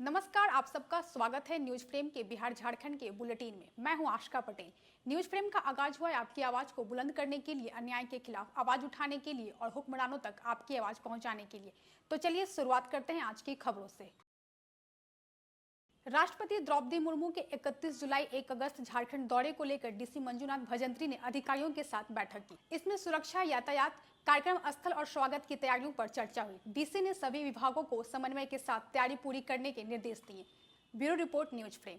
नमस्कार, आप सबका स्वागत है न्यूज फ्रेम के बिहार झारखंड के बुलेटिन में। मैं हूं आशका पटेल। न्यूज फ्रेम का आगाज हुआ है आपकी आवाज को बुलंद करने के लिए, अन्याय के खिलाफ आवाज उठाने के लिए और हुक्मरानों तक आपकी आवाज पहुंचाने के लिए। तो चलिए शुरुआत करते हैं आज की खबरों से। राष्ट्रपति द्रौपदी मुर्मू के 31 जुलाई 1 अगस्त झारखंड दौरे को लेकर डीसी मंजुनाथ भजंत्री ने अधिकारियों के साथ बैठक की। इसमें सुरक्षा, यातायात, कार्यक्रम स्थल और स्वागत की तैयारियों पर चर्चा हुई। डीसी ने सभी विभागों को समन्वय के साथ तैयारी पूरी करने के निर्देश दिए। Bureau report, news frame.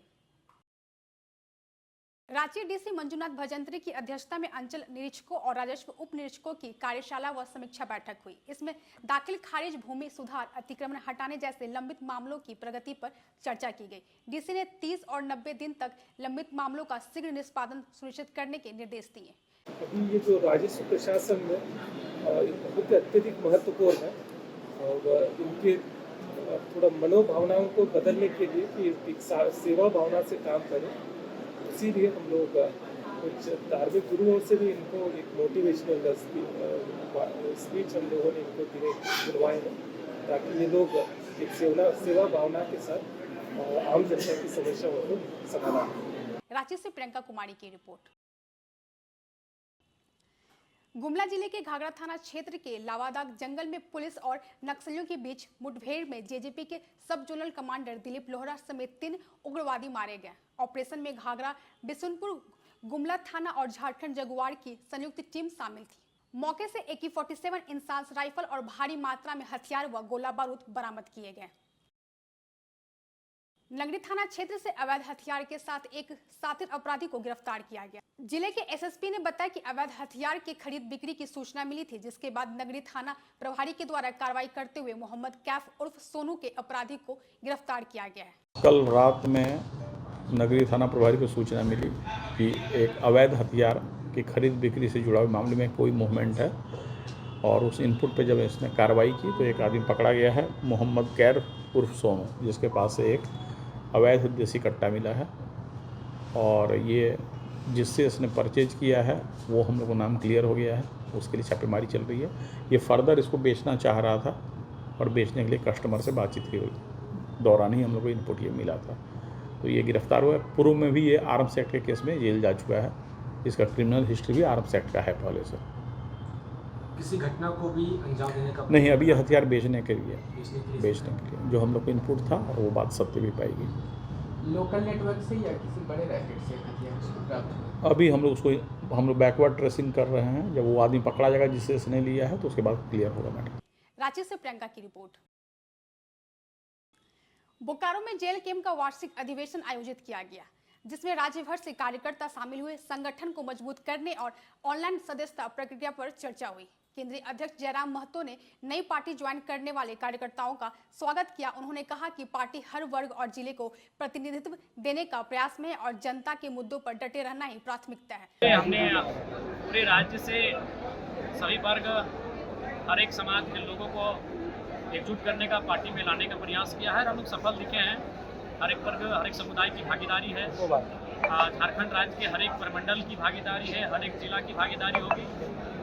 Ranchi DC Manjunath Bhajantri की अध्यक्षता में अंचल निरीक्षकों और राजस्व उप निरीक्षकों की कार्यशाला व समीक्षा बैठक हुई। इसमें दाखिल खारिज, भूमि सुधार, अतिक्रमण हटाने जैसे लंबित मामलों की प्रगति पर चर्चा की गई। डीसी ने 30 और 90 दिन तक लंबित मामलों का शीघ्र निष्पादन सुनिश्चित करने के निर्देश दिए। अभी ये जो राजस्व प्रशासन में बहुत अत्यधिक महत्वपूर्ण है और इनके थोड़ा मनोभावनाओं को बदलने के लिए कि एक सेवा भावना से काम करें, इसीलिए हम लोग कुछ धार्मिक गुरुओं से भी इनको एक मोटिवेशनल स्पीच हम लोगों ने इनको दिलवाए हैं, ताकि ये लोग एक सेवा भावना के साथ आम जनता की समस्याओं को समाधान। रांची से प्रियंका कुमारी की रिपोर्ट। गुमला जिले के घाघरा थाना क्षेत्र के लावादाग जंगल में पुलिस और नक्सलियों के बीच मुठभेड़ में जेजेपी के सब जोनल कमांडर दिलीप लोहरा समेत 3 उग्रवादी मारे गए। ऑपरेशन में घाघरा, बिशुनपुर, गुमला थाना और झारखंड जगुआर की संयुक्त टीम शामिल थी। मौके से AK-47 इंसास राइफल और भारी मात्रा में हथियार व गोला बारूद बरामद किए गए। नगरी थाना क्षेत्र से अवैध हथियार के साथ एक शातिर अपराधी को गिरफ्तार किया गया। जिले के SSP ने बताया कि अवैध हथियार की खरीद बिक्री की सूचना मिली थी, जिसके बाद नगरी थाना प्रभारी के द्वारा कार्रवाई करते हुए मोहम्मद कैफ उर्फ सोनू के अपराधी को गिरफ्तार किया गया है। कल रात में नगरी थाना प्रभारी को सूचना मिली कि एक अवैध हथियार की खरीद बिक्री से जुड़ा हुआ मामले में कोई मूवमेंट है, और उस इनपुट पे जब इसने कार्रवाई की तो एक आदमी पकड़ा गया है, मोहम्मद कैफ उर्फ सोनू, जिसके पास से एक अवैध देसी कट्टा मिला है, और ये जिससे इसने परचेज किया है वो हम लोग को नाम क्लियर हो गया है। उसके लिए छापेमारी चल रही है। ये फर्दर इसको बेचना चाह रहा था और बेचने के लिए कस्टमर से बातचीत की हुई दौरान ही हम लोग को इनपुट ये मिला था, तो ये गिरफ्तार हुआ है। पूर्व में भी ये आर्म्स एक्ट के केस में जेल जा चुका है। इसका क्रिमिनल हिस्ट्री भी आर्म्स एक्ट का है पहले से। किसी घटना को भी अंजाम देने का नहीं, अभी ये हथियार बेचने के लिए जो हम लोग को इनपुट था, और वो बात सत्य भी पाई गई। लोकल नेटवर्क से या किसी बड़े रैकेट से हथियार प्राप्त? अभी हम लोग बैकवर्ड ट्रेसिंग कर रहे हैं। जब वो आदमी पकड़ा जाएगा जिससे इसने लिया है तो उसके बाद क्लियर होगा मैटर। रांची से प्रियंका की रिपोर्ट। बोकारो में जेल कैंप का वार्षिक अधिवेशन आयोजित किया गया, जिसमें राज्य भर से कार्यकर्ता शामिल हुए। संगठन को मजबूत करने और ऑनलाइन सदस्यता प्रक्रिया पर चर्चा हुई। केंद्रीय अध्यक्ष जयराम महतो ने नई पार्टी ज्वाइन करने वाले कार्यकर्ताओं का स्वागत किया। उन्होंने कहा कि पार्टी हर वर्ग और जिले को प्रतिनिधित्व देने का प्रयास में है और जनता के मुद्दों पर डटे रहना ही प्राथमिकता है। हमने पूरे राज्य से सभी वर्ग, हर एक समाज के लोगों को एकजुट करने का, पार्टी में लाने का प्रयास किया है और हम लोग सफल दिखे हैं। हर एक वर्ग, हर एक समुदाय की भागीदारी है। झारखंड राज्य के हर एक प्रमंडल की भागीदारी है, हर एक जिला की भागीदारी होगी।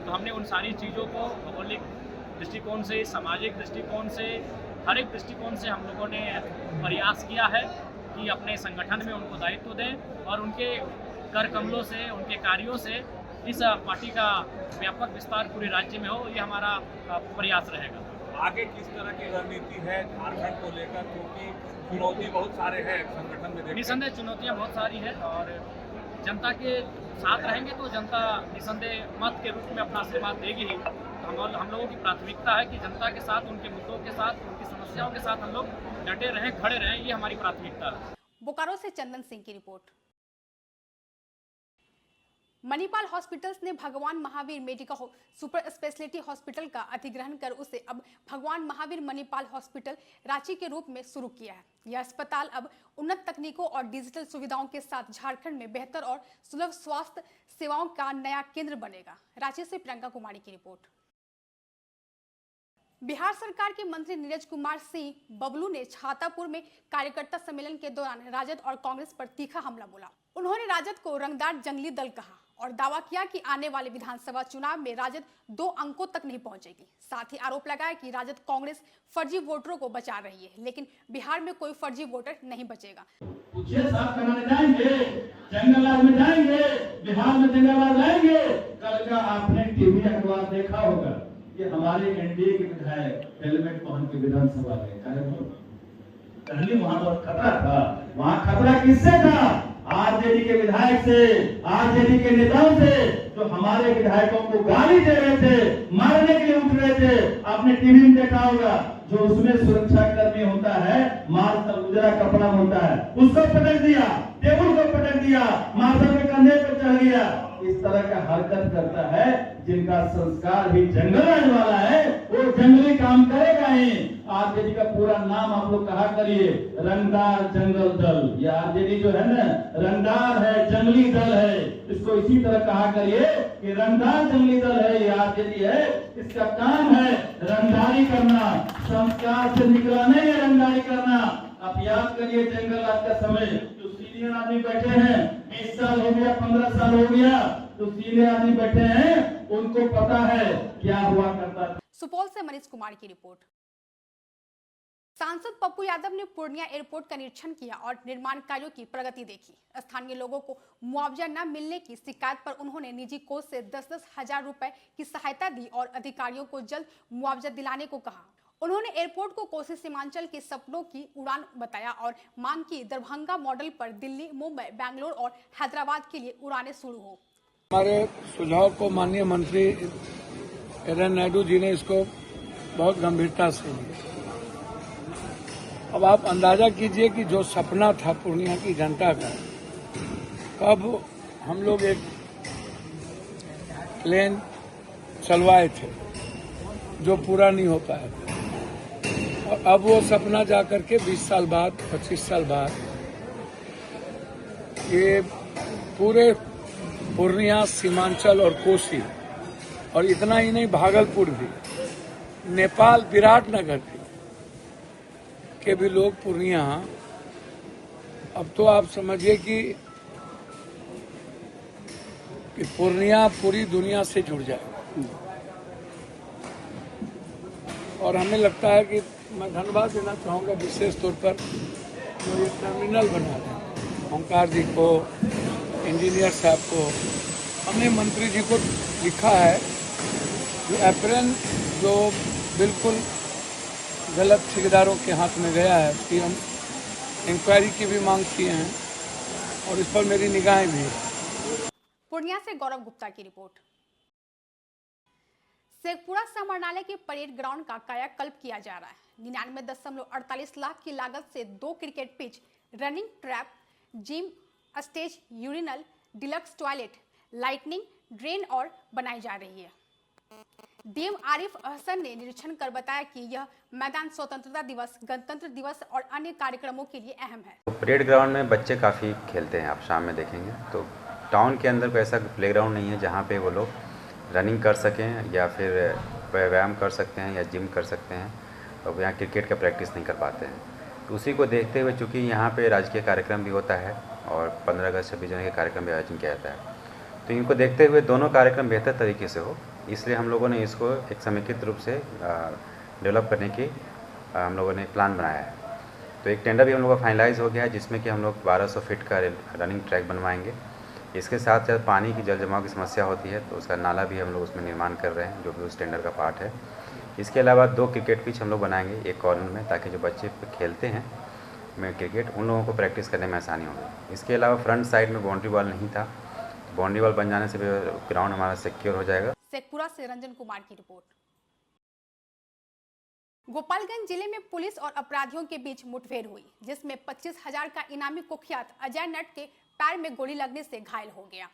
तो हमने उन सारी चीज़ों को भौगोलिक दृष्टिकोण से, सामाजिक दृष्टिकोण से, हर एक दृष्टिकोण से हम लोगों ने प्रयास किया है कि अपने संगठन में उनको दायित्व दें और उनके कर कमलों से, उनके कार्यों से इस पार्टी का व्यापक विस्तार पूरे राज्य में हो, ये हमारा प्रयास रहेगा। आगे किस तरह की रणनीति है झारखंड को लेकर, क्योंकि चुनौती बहुत सारे हैं संगठन में? निसंदेह चुनौतियाँ बहुत सारी हैं और जनता के साथ रहेंगे तो जनता निसंदेह मत के रूप में अपना आशीर्वाद देगी ही। तो हम लोगों की प्राथमिकता है कि जनता के साथ, उनके मुद्दों के साथ, उनकी समस्याओं के साथ हम लोग डटे रहें, खड़े रहें, ये हमारी प्राथमिकता है। बोकारो से चंदन सिंह की रिपोर्ट। मणिपाल हॉस्पिटल्स ने भगवान Mahavir medical super speciality hospital का अधिग्रहण कर उसे अब भगवान महावीर मणिपाल हॉस्पिटल रांची के रूप में शुरू किया है। यह अस्पताल अब उन्नत तकनीकों और डिजिटल सुविधाओं के साथ झारखंड में बेहतर और सुलभ स्वास्थ्य सेवाओं का नया केंद्र बनेगा। रांची से प्रियंका कुमारी की रिपोर्ट। बिहार सरकार के मंत्री नीरज कुमार सिंह बबलू ने छातापुर में कार्यकर्ता सम्मेलन के दौरान राजद और कांग्रेस पर तीखा हमला बोला। उन्होंने राजद को रंगदार जंगली दल कहा और दावा किया कि आने वाले विधानसभा चुनाव में राजद 2 अंकों तक नहीं पहुंचेगी। साथ ही आरोप लगाया कि राजद कांग्रेस फर्जी वोटरों को बचा रही है, लेकिन बिहार में कोई फर्जी वोटर नहीं बचेगा। 6-7 कराने जाएंगे, जंगलराज में जाएंगे, बिहार में जंगलराज लाएंगे। कल का आपने टीवी अखबार देखा होगा कि हमारे एनडीए के विधायक हेलमेट पहन के विधानसभा गए। पहले वहां बहुत खतरा था। वहां खतरा किससे था? आरजेडी के विधायक से, आरजेडी के नेताओं से, जो हमारे विधायकों को गाली दे रहे थे, मारने के लिए उठ रहे थे। आपने टीवी में देखा होगा, जो उसमें सुरक्षा कर्मी होता है, मार्शल उजरा कपड़ा होता है, उसको पटक दिया, टेबल को पटक दिया, मार्शल के कंधे पर चढ़ गया। इस तरह का हरकत करता है जिनका संस्कार भी जंगलराज वाला है, वो जंगली काम करेगा ही। आरजेडी का पूरा नाम आप लोग कहा करिए, रंगदार जंगल दल। ये आरजेडी जो है ना, रंगदार है, जंगली दल है। इसको इसी तरह कहा करिए कि रंगदार जंगली दल है, ये आरजेडी है। इसका काम है रंगदारी करना, संस्कार से निकला नहीं है रंगदारी करना। आप याद करिए जंगलराज का समय, जो सीनियर आदमी बैठे हैं, 20 साल हो गया, 15 साल हो गया, तो सीनियर आदमी बैठे हैं, उनको पता है क्या हुआ करता था। सुपौल से मनीष कुमार की रिपोर्ट। सांसद पप्पू यादव ने पूर्णिया एयरपोर्ट का निरीक्षण किया और निर्माण कार्यों की प्रगति देखी। स्थानीय लोगों को मुआवजा न मिलने की शिकायत पर उन्होंने निजी कोष से 10-10 हजार रुपए की सहायता दी और अधिकारियों को जल्द मुआवजा दिलाने को कहा। उन्होंने एयरपोर्ट को कोसी सीमांचल के सपनों की उड़ान बताया और मांग की दरभंगा मॉडल पर दिल्ली, मुंबई, बेंगलोर और हैदराबाद के लिए उड़ानें शुरू हो। हमारे सुझाव को माननीय मंत्री एरन नायडू जी ने इसको बहुत गंभीरता से लिया। अब आप अंदाजा कीजिए कि जो सपना था पूर्णिया की जनता का, कब हम लोग एक प्लेन चलवाए थे जो पूरा नहीं हो पाया, और अब वो सपना जाकर के 20 साल बाद, 25 साल बाद ये पूरे पूर्णिया, सीमांचल और कोसी, और इतना ही नहीं भागलपुर भी, नेपाल, विराटनगर भी के भी लोग पूर्णिया, अब तो आप समझिए कि पूर्णिया पूरी दुनिया से जुड़ जाए। और हमें लगता है कि मैं धन्यवाद देना चाहूँगा विशेष तौर पर जो ये टर्मिनल बना रहे ओंकार जी को, इंजीनियर साहब को। हमने मंत्री जी को लिखा है जो एप्रन जो बिल्कुल गलत ठेकेदारों के हाथ में गया है, उसकी हम इंक्वायरी की भी मांग किए हैं और इस पर मेरी निगाहें भी है। पूर्णिया से गौरव गुप्ता की रिपोर्ट। शेखपुरा समाहरणालय के परेड ग्राउंड का कायाकल्प किया जा रहा है। 99.48 लाख की लागत से 2 cricket pitch, running trap, gym, stage, urinal, deluxe toilet, lightning, drain और बनाई जा रही है। डीएम आरिफ अहसन ने निरीक्षण कर बताया कि यह मैदान स्वतंत्रता दिवस, गणतंत्र दिवस और अन्य कार्यक्रमों के लिए अहम है। परेड ग्राउंड में बच्चे काफ़ी खेलते हैं, आप शाम में देखेंगे तो टाउन के अंदर कोई ऐसा प्लेग्राउंड नहीं है जहाँ पे वो लोग रनिंग कर सकें या फिर व्यायाम कर सकते हैं या जिम कर सकते हैं, और यहाँ क्रिकेट का प्रैक्टिस नहीं कर पाते हैं। तो उसी को देखते हुए चूँकि यहाँ पे राजकीय कार्यक्रम भी होता है और 15 अगस्त 26 जनवरी के कार्यक्रम भी आयोजन किया जाता है, तो इनको देखते हुए दोनों कार्यक्रम बेहतर तरीके से हो, इसलिए हम लोगों ने इसको एक समेकित रूप से डेवलप करने की हम लोगों ने प्लान बनाया है। तो एक टेंडर भी हम लोग का फाइनलाइज हो गया है जिसमें कि हम लोग 1200 फीट का रनिंग ट्रैक बनवाएंगे। इसके साथ साथ पानी की जल जमाव की समस्या होती है तो उसका नाला भी हम लोग उसमें निर्माण कर रहे हैं जो भी उस टेंडर का पार्ट है। इसके अलावा 2 क्रिकेट पिच हम लोग बनाएंगे एक कॉर्नर में, ताकि जो बच्चे खेलते हैं में क्रिकेट उन लोगों को प्रैक्टिस करने में आसानी होगी। इसके अलावा फ्रंट साइड में बाउंड्री वॉल नहीं था, बाउंड्री वॉल बन जाने से ग्राउंड हमारा सिक्योर हो जाएगा। शेखपुरा से रंजन कुमार की रिपोर्ट। गोपालगंज जिले में पुलिस और अपराधियों के बीच मुठभेड़ हुई, जिसमें 25,000 का इनामी कुख्यात अजय नट के पैर में गोली लगने से घायल हो गया।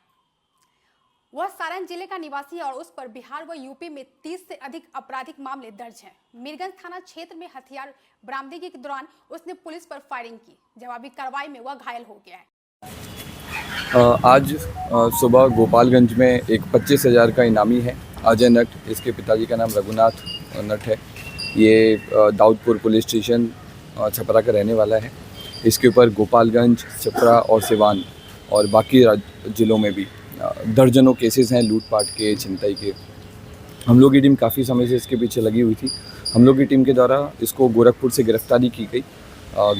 वह सारण जिले का निवासी है और उस पर बिहार व यूपी में 30 से अधिक आपराधिक मामले दर्ज हैं। मीरगंज थाना क्षेत्र में हथियार बरामदगी के दौरान उसने पुलिस पर फायरिंग की। जवाबी कार्रवाई में वह घायल हो गया है। आज सुबह गोपालगंज में एक 25,000 का इनामी है अजय नट। इसके पिताजी का नाम रघुनाथ नट है। ये दाऊदपुर पुलिस स्टेशन छपरा का रहने वाला है। इसके ऊपर गोपालगंज, छपरा और सिवान और बाकी जिलों में भी दर्जनों केसेस हैं लूटपाट के, छिनताई के। हम लोग की टीम काफ़ी समय से इसके पीछे लगी हुई थी। हम लोग की टीम के द्वारा इसको गोरखपुर से गिरफ्तारी की गई।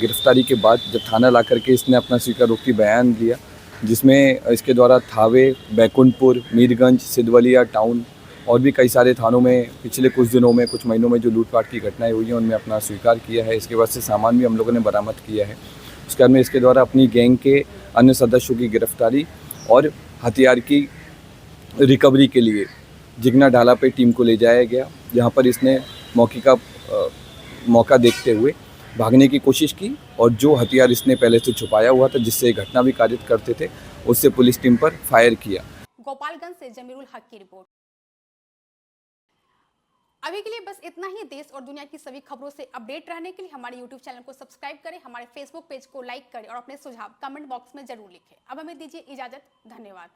गिरफ्तारी के बाद जब थाना ला करके इसने अपना स्वीकारोक्ति बयान दिया, जिसमें इसके द्वारा थावे, बैकुंठपुर, मीरगंज, सिद्धवलिया टाउन और भी कई सारे थानों में पिछले कुछ दिनों में, कुछ महीनों में जो लूटपाट की घटनाएं हुई हैं उनमें अपना स्वीकार किया है। इसके बाद से सामान भी हम लोगों ने बरामद किया है। उसके बाद में इसके द्वारा अपनी गैंग के अन्य सदस्यों की गिरफ्तारी और हथियार की रिकवरी के लिए जिगना ढाला पे टीम को ले जाया गया, जहां पर इसने मौका देखते हुए भागने की कोशिश की और जो हथियार इसने पहले से छुपाया हुआ था, जिससे घटना भी कारित करते थे, उससे पुलिस टीम पर फायर किया। गोपालगंज से जमीरुल हक की रिपोर्ट। अभी के लिए बस इतना ही। देश और दुनिया की सभी खबरों से अपडेट रहने के लिए हमारे YouTube चैनल को सब्सक्राइब करें, हमारे Facebook पेज को लाइक करें और अपने सुझाव कमेंट बॉक्स में जरूर लिखें। अब हमें दीजिए इजाजत। धन्यवाद।